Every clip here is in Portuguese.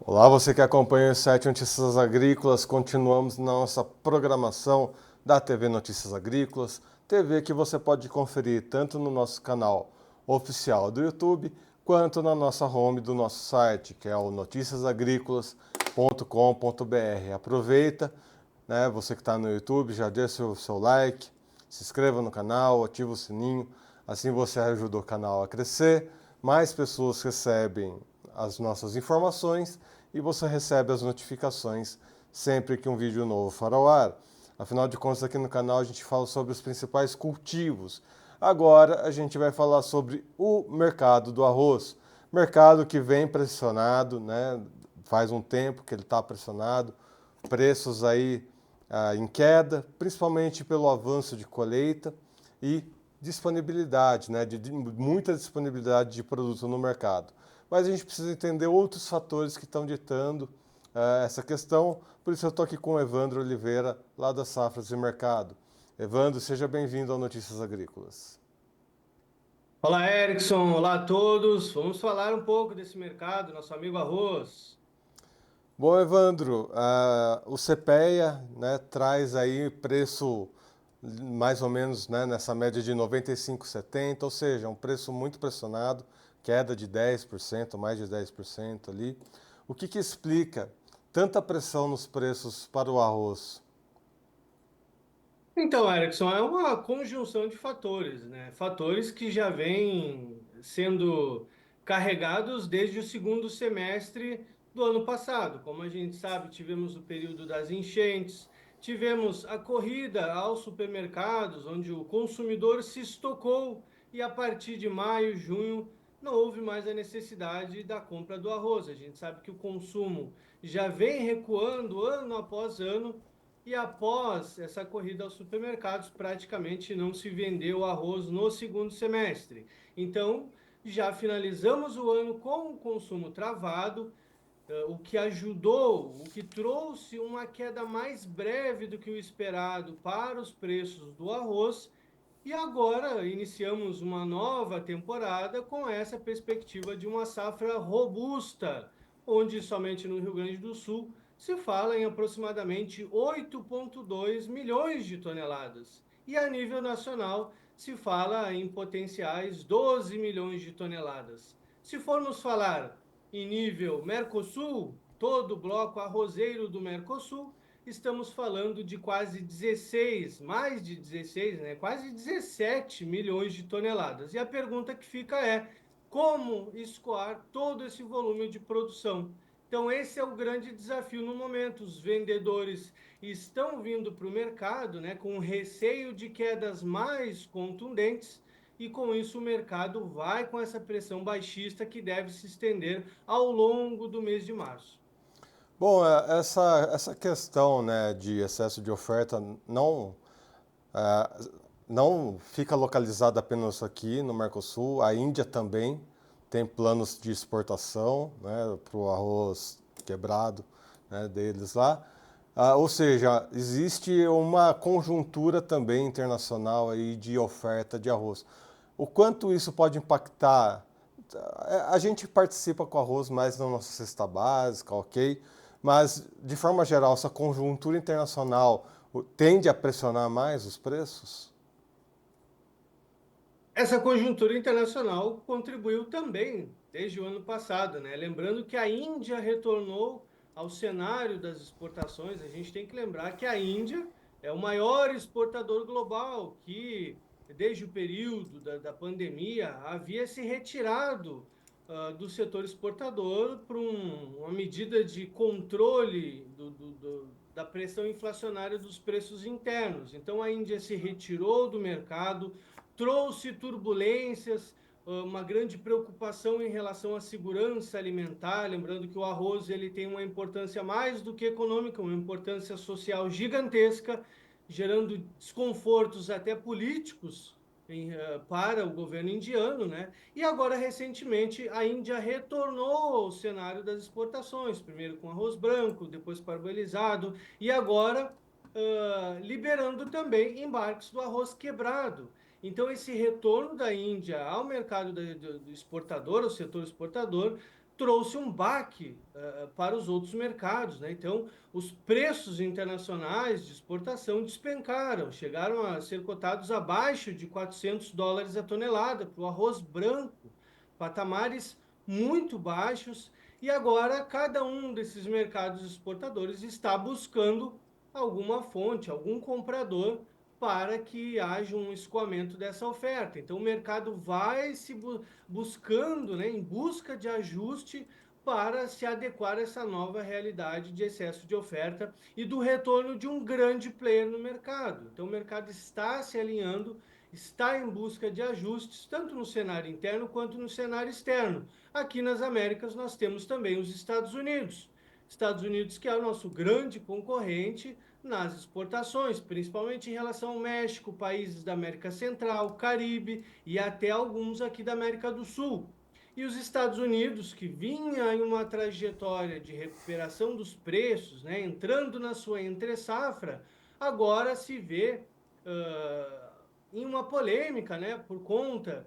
Olá, você que acompanha o site Notícias Agrícolas, continuamos na nossa programação da TV Notícias Agrícolas, TV que você pode conferir tanto no nosso canal oficial do YouTube, quanto na nossa home do nosso site, que é o noticiasagricolas.com.br. Aproveita, né, você que está no YouTube, já deixa o seu like, se inscreva no canal, ativa o sininho, assim você ajuda o canal a crescer, mais pessoas recebem as nossas informações e você recebe as notificações sempre que um vídeo novo for ao ar. Afinal de contas, aqui no canal a gente fala sobre os principais cultivos. Agora a gente vai falar sobre o mercado do arroz. Mercado que vem pressionado, né? Faz um tempo que ele está pressionado. Preços aí em queda, principalmente pelo avanço de colheita e disponibilidade, né? De muita disponibilidade de produto no mercado. Mas a gente precisa entender outros fatores que estão ditando essa questão. Por isso eu estou aqui com o Evandro Oliveira, lá da Safras e Mercado. Evandro, seja bem-vindo ao Notícias Agrícolas. Olá, Erickson. Olá a todos. Vamos falar um pouco desse mercado, nosso amigo arroz. Bom, Evandro, o CPEA, né, traz aí preço mais ou menos, né, nessa média de 95,70, ou seja, um preço muito pressionado, queda de 10%, mais de 10% ali. O que explica tanta pressão nos preços para o arroz? Então, Erickson, é uma conjunção de fatores, né? Fatores que já vêm sendo carregados desde o segundo semestre do ano passado. Como a gente sabe, tivemos o período das enchentes, tivemos a corrida aos supermercados, onde o consumidor se estocou e a partir de maio, junho, não houve mais a necessidade da compra do arroz. A gente sabe que o consumo já vem recuando ano após ano. E após essa corrida aos supermercados, praticamente não se vendeu arroz no segundo semestre. Então, já finalizamos o ano com o consumo travado, o que ajudou, o que trouxe uma queda mais breve do que o esperado para os preços do arroz. E agora iniciamos uma nova temporada com essa perspectiva de uma safra robusta, onde somente no Rio Grande do Sul se fala em aproximadamente 8,2 milhões de toneladas. E a nível nacional se fala em potenciais 12 milhões de toneladas. Se formos falar em nível Mercosul, todo o bloco arrozeiro do Mercosul, estamos falando de quase 16, mais de 16, né? Quase 17 milhões de toneladas. E a pergunta que fica é: como escoar todo esse volume de produção? Então, esse é o grande desafio no momento. Os vendedores estão vindo para o mercado, né, com receio de quedas mais contundentes, e com isso o mercado vai com essa pressão baixista que deve se estender ao longo do mês de março. Bom, essa questão, né, de excesso de oferta é, não fica localizada apenas aqui no Mercosul, a Índia também tem planos de exportação, né, para o arroz quebrado, né, deles lá. Ou seja, existe uma conjuntura também internacional aí de oferta de arroz. O quanto isso pode impactar? A gente participa com arroz mais na nossa cesta básica, ok? Mas, de forma geral, essa conjuntura internacional tende a pressionar mais os preços? Essa conjuntura internacional contribuiu também desde o ano passado, né? Lembrando que a Índia retornou ao cenário das exportações. A gente tem que lembrar que a Índia é o maior exportador global, que desde o período da pandemia havia se retirado do setor exportador por uma medida de controle da pressão inflacionária dos preços internos. Então a Índia se retirou do mercado, trouxe turbulências, uma grande preocupação em relação à segurança alimentar, lembrando que o arroz ele tem uma importância mais do que econômica, uma importância social gigantesca, gerando desconfortos até políticos para o governo indiano, né? E agora, recentemente, a Índia retornou ao cenário das exportações, primeiro com arroz branco, depois parboilizado, e agora liberando também embarques do arroz quebrado. Então, esse retorno da Índia ao mercado do exportador, ao setor exportador, trouxe um baque para os outros mercados, né? Então, os preços internacionais de exportação despencaram, chegaram a ser cotados abaixo de US$ 400 a tonelada para o arroz branco, patamares muito baixos, e agora cada um desses mercados exportadores está buscando alguma fonte, algum comprador para que haja um escoamento dessa oferta. Então, o mercado vai se buscando, né, em busca de ajuste para se adequar a essa nova realidade de excesso de oferta e do retorno de um grande player no mercado. Então, o mercado está se alinhando, está em busca de ajustes, tanto no cenário interno quanto no cenário externo. Aqui nas Américas, nós temos também os Estados Unidos. Estados Unidos, que é o nosso grande concorrente nas exportações, principalmente em relação ao México, países da América Central, Caribe e até alguns aqui da América do Sul. E os Estados Unidos, que vinha em uma trajetória de recuperação dos preços, né, entrando na sua entre-safra, agora se vê em uma polêmica, né, por conta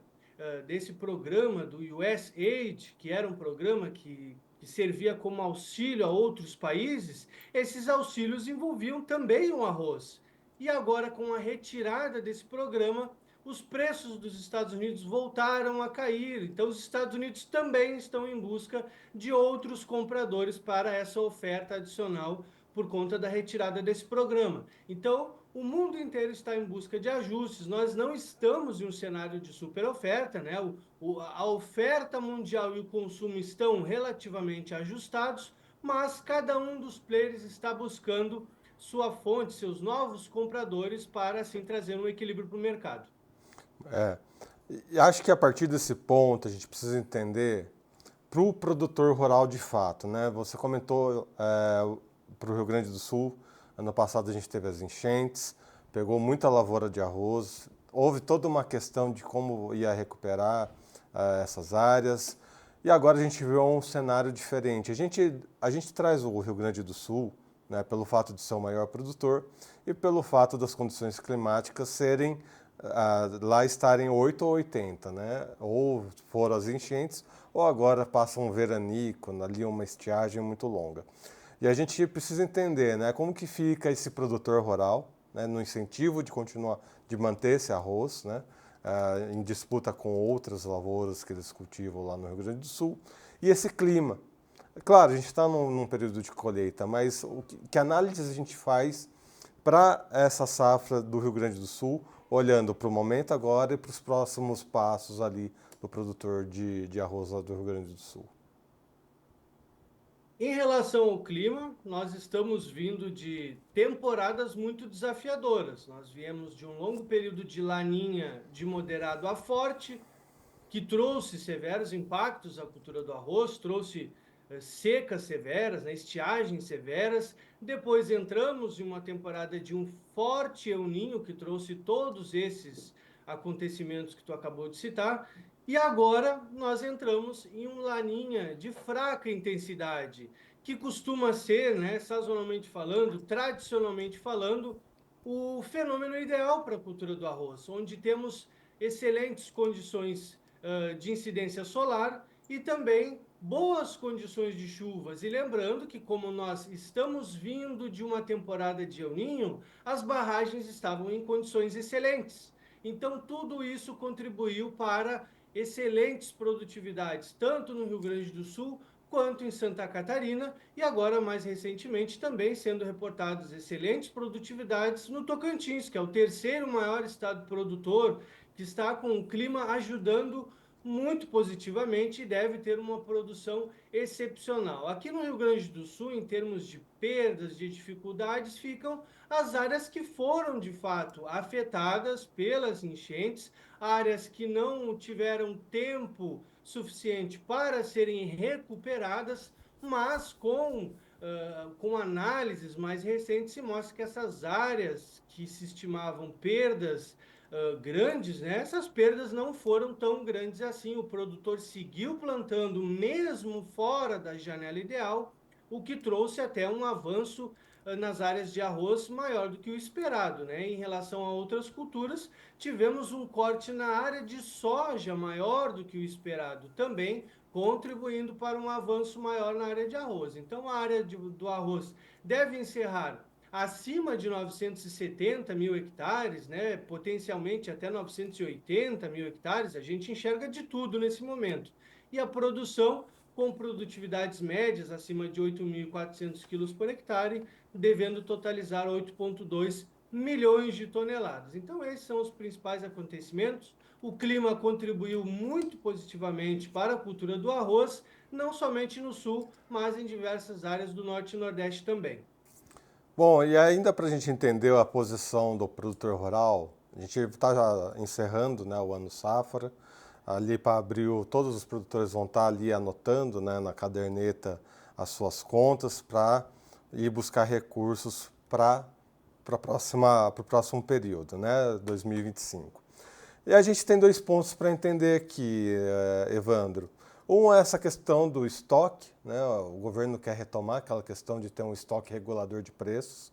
desse programa do USAID, que era um programa que servia como auxílio a outros países. Esses auxílios envolviam também o arroz. E agora, com a retirada desse programa, os preços dos Estados Unidos voltaram a cair. Então, os Estados Unidos também estão em busca de outros compradores para essa oferta adicional por conta da retirada desse programa. Então, o mundo inteiro está em busca de ajustes. Nós não estamos em um cenário de superoferta, né? A oferta mundial e o consumo estão relativamente ajustados, mas cada um dos players está buscando sua fonte, seus novos compradores, para assim trazer um equilíbrio para o mercado. E acho que a partir desse ponto a gente precisa entender para o produtor rural de fato, né? Você comentou para o Rio Grande do Sul, ano passado a gente teve as enchentes, pegou muita lavoura de arroz, houve toda uma questão de como ia recuperar essas áreas, e agora a gente vê um cenário diferente. A gente traz o Rio Grande do Sul, né, pelo fato de ser o maior produtor e pelo fato das condições climáticas serem lá estarem 8 ou 80, né? Ou foram as enchentes, ou agora passa um veranico, ali uma estiagem muito longa. E a gente precisa entender, né, como que fica esse produtor rural, né, no incentivo de continuar, de manter esse arroz, né, em disputa com outras lavouras que eles cultivam lá no Rio Grande do Sul, e esse clima. Claro, a gente está num período de colheita, mas que análises a gente faz para essa safra do Rio Grande do Sul, olhando para o momento agora e para os próximos passos ali do produtor de arroz lá do Rio Grande do Sul? Em relação ao clima, nós estamos vindo de temporadas muito desafiadoras. Nós viemos de um longo período de laninha de moderado a forte, que trouxe severos impactos à cultura do arroz, trouxe secas severas, né, estiagens severas. Depois entramos em uma temporada de um forte El Niño, que trouxe todos esses acontecimentos que tu acabou de citar. E agora nós entramos em um laninha de fraca intensidade, que costuma ser, né, sazonalmente falando, tradicionalmente falando, o fenômeno ideal para a cultura do arroz, onde temos excelentes condições de incidência solar e também boas condições de chuvas. E lembrando que, como nós estamos vindo de uma temporada de El Niño, as barragens estavam em condições excelentes. Então, tudo isso contribuiu para excelentes produtividades, tanto no Rio Grande do Sul quanto em Santa Catarina, e agora, mais recentemente, também sendo reportadas excelentes produtividades no Tocantins, que é o terceiro maior estado produtor, que está com o clima ajudando muito positivamente e deve ter uma produção excepcional. Aqui no Rio Grande do Sul, em termos de perdas, de dificuldades, ficam as áreas que foram de fato afetadas pelas enchentes, áreas que não tiveram tempo suficiente para serem recuperadas, mas com análises mais recentes se mostra que essas áreas que se estimavam perdas grandes, né? Essas perdas não foram tão grandes assim. O produtor seguiu plantando mesmo fora da janela ideal, o que trouxe até um avanço nas áreas de arroz maior do que o esperado, né? Em relação a outras culturas, tivemos um corte na área de soja maior do que o esperado, também contribuindo para um avanço maior na área de arroz. Então, a área do arroz deve encerrar acima de 970 mil hectares, né? Potencialmente até 980 mil hectares, a gente enxerga de tudo nesse momento. E a produção com produtividades médias acima de 8.400 quilos por hectare, devendo totalizar 8,2 milhões de toneladas. Então, esses são os principais acontecimentos. O clima contribuiu muito positivamente para a cultura do arroz, não somente no sul, mas em diversas áreas do norte e nordeste também. Bom, e ainda para a gente entender a posição do produtor rural, a gente está já encerrando, né, o ano safra. Ali para abril, todos os produtores vão estar ali anotando, né, na caderneta as suas contas para ir buscar recursos para o próximo período, né, 2025. E a gente tem dois pontos para entender aqui, Evandro. Um é essa questão do estoque, né? O governo quer retomar aquela questão de ter um estoque regulador de preços.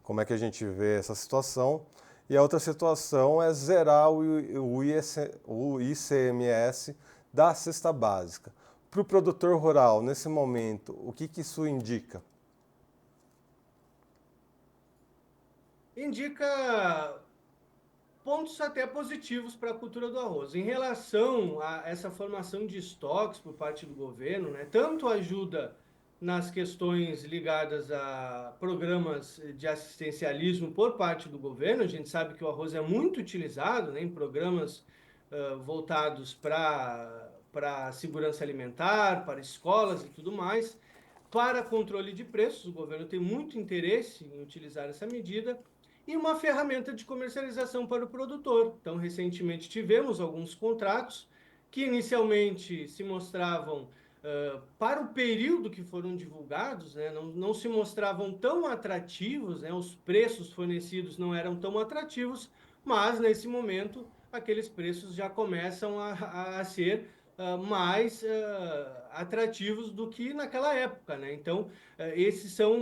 Como é que a gente vê essa situação? E a outra situação é zerar o ICMS da cesta básica. Para o produtor rural, nesse momento, o que isso indica? Indica pontos até positivos para a cultura do arroz. Em relação a essa formação de estoques por parte do governo, né, tanto ajuda nas questões ligadas a programas de assistencialismo por parte do governo, a gente sabe que o arroz é muito utilizado, né, em programas voltados para segurança alimentar, para escolas e tudo mais, para controle de preços, o governo tem muito interesse em utilizar essa medida, e uma ferramenta de comercialização para o produtor. Então, recentemente tivemos alguns contratos que inicialmente se mostravam, para o período que foram divulgados, né, não se mostravam tão atrativos, né, os preços fornecidos não eram tão atrativos, mas nesse momento aqueles preços já começam a ser mais atrativos do que naquela época, né? Então, esses são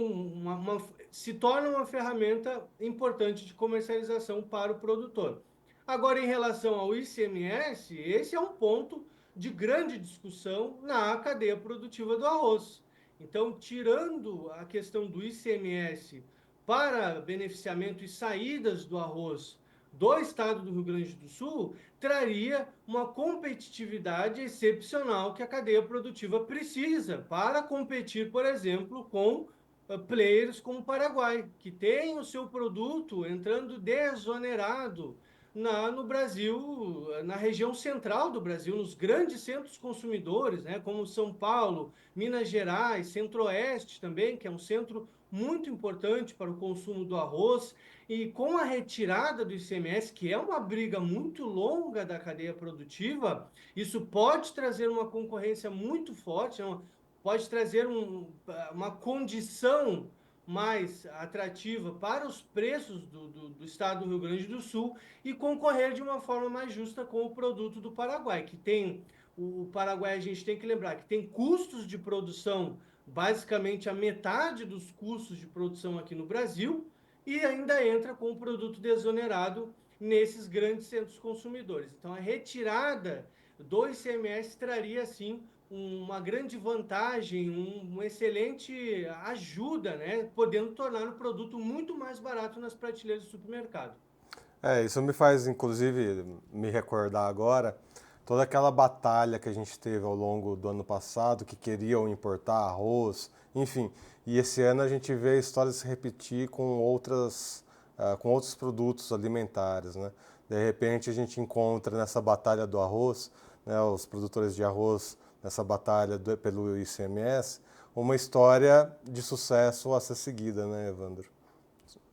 se torna uma ferramenta importante de comercialização para o produtor. Agora, em relação ao ICMS, esse é um ponto de grande discussão na cadeia produtiva do arroz. Então, tirando a questão do ICMS para beneficiamento e saídas do arroz do estado do Rio Grande do Sul, traria uma competitividade excepcional que a cadeia produtiva precisa para competir, por exemplo, com players como o Paraguai, que tem o seu produto entrando desonerado no Brasil, na região central do Brasil, nos grandes centros consumidores, né, como São Paulo, Minas Gerais, Centro-Oeste também, que é um centro muito importante para o consumo do arroz, e com a retirada do ICMS, que é uma briga muito longa da cadeia produtiva, isso pode trazer uma concorrência muito forte, pode trazer uma condição mais atrativa para os preços do estado do Rio Grande do Sul e concorrer de uma forma mais justa com o produto do Paraguai, que tem o Paraguai, a gente tem que lembrar que tem custos de produção basicamente a metade dos custos de produção aqui no Brasil e ainda entra com o produto desonerado nesses grandes centros consumidores. Então, a retirada do ICMS traria, sim, uma grande vantagem, uma excelente ajuda, né? Podendo tornar o produto muito mais barato nas prateleiras do supermercado. Isso me faz, inclusive, me recordar agora toda aquela batalha que a gente teve ao longo do ano passado, que queriam importar arroz, enfim. E esse ano a gente vê a história se repetir com outros produtos alimentares, né? De repente a gente encontra nessa batalha do arroz, né, os produtores de arroz nessa batalha pelo ICMS, uma história de sucesso a ser seguida, né, Evandro?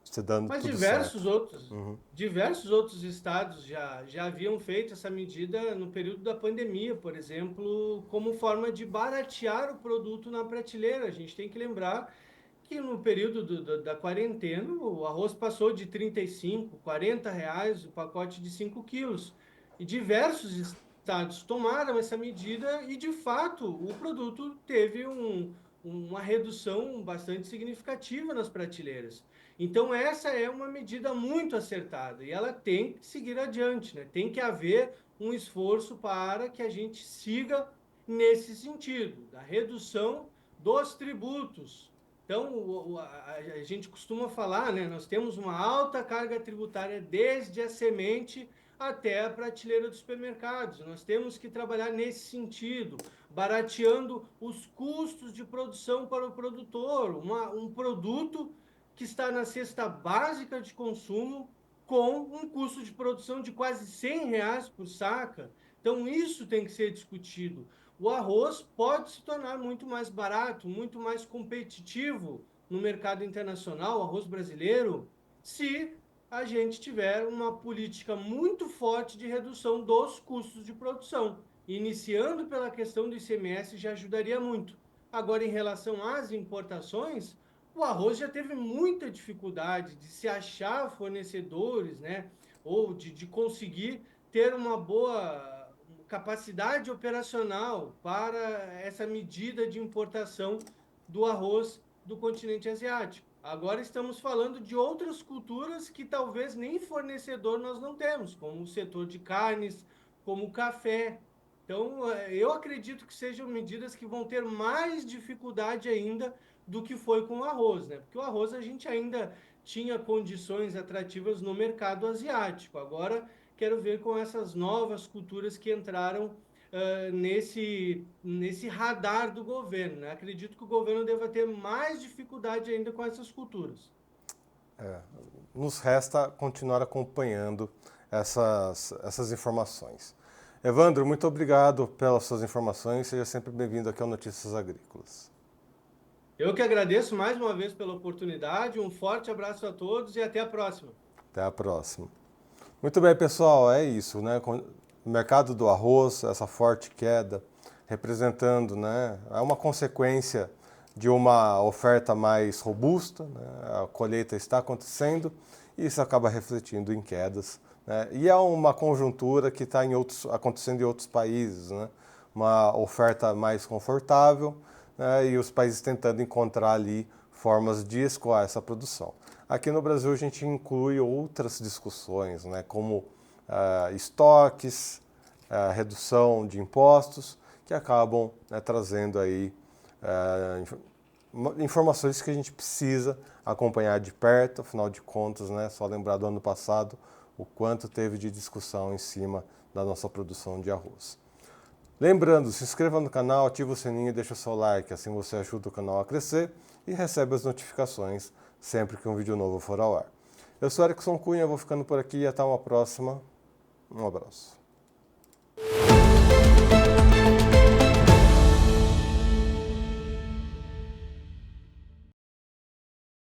Se dando Mas tudo certo. diversos outros estados já haviam feito essa medida no período da pandemia, por exemplo, como forma de baratear o produto na prateleira. A gente tem que lembrar que no período da quarentena, o arroz passou de 35, R$ 40 o pacote de 5 quilos. E diversos estados tomaram essa medida e, de fato, o produto teve uma redução bastante significativa nas prateleiras. Então, essa é uma medida muito acertada e ela tem que seguir adiante, né? Tem que haver um esforço para que a gente siga nesse sentido, da redução dos tributos. Então, a gente costuma falar, né? Nós temos uma alta carga tributária desde a semente até a prateleira dos supermercados. Nós temos que trabalhar nesse sentido, barateando os custos de produção para o produtor. Um produto que está na cesta básica de consumo com um custo de produção de quase R$ 100 por saca. Então, isso tem que ser discutido. O arroz pode se tornar muito mais barato, muito mais competitivo no mercado internacional, o arroz brasileiro, se a gente tiver uma política muito forte de redução dos custos de produção. Iniciando pela questão do ICMS já ajudaria muito. Agora, em relação às importações, o arroz já teve muita dificuldade de se achar fornecedores, né? Ou de conseguir ter uma boa capacidade operacional para essa medida de importação do arroz do continente asiático. Agora estamos falando de outras culturas que talvez nem fornecedor nós não temos, como o setor de carnes, como o café. Então, eu acredito que sejam medidas que vão ter mais dificuldade ainda do que foi com o arroz, né? Porque o arroz a gente ainda tinha condições atrativas no mercado asiático. Agora, quero ver com essas novas culturas que entraram nesse radar do governo, né? Acredito que o governo deva ter mais dificuldade ainda com essas culturas. Nos resta continuar acompanhando essas informações. Evandro, muito obrigado pelas suas informações. Seja sempre bem-vindo aqui ao Notícias Agrícolas. Eu que agradeço mais uma vez pela oportunidade. Um forte abraço a todos e até a próxima. Até a próxima. Muito bem, pessoal, é isso, né? O mercado do arroz, essa forte queda, representando, né? É uma consequência de uma oferta mais robusta, né? A colheita está acontecendo e isso acaba refletindo em quedas, né? E é uma conjuntura que está acontecendo em outros países, né? Uma oferta mais confortável, né? E os países tentando encontrar ali formas de escoar essa produção. Aqui no Brasil a gente inclui outras discussões, né, como estoques, redução de impostos, que acabam, né, trazendo aí informações que a gente precisa acompanhar de perto. Afinal de contas, né, só lembrar do ano passado o quanto teve de discussão em cima da nossa produção de arroz. Lembrando, se inscreva no canal, ativa o sininho e deixa o seu like, assim você ajuda o canal a crescer e recebe as notificações sempre que um vídeo novo for ao ar. Eu sou Erickson Cunha, vou ficando por aqui e até uma próxima. Um abraço.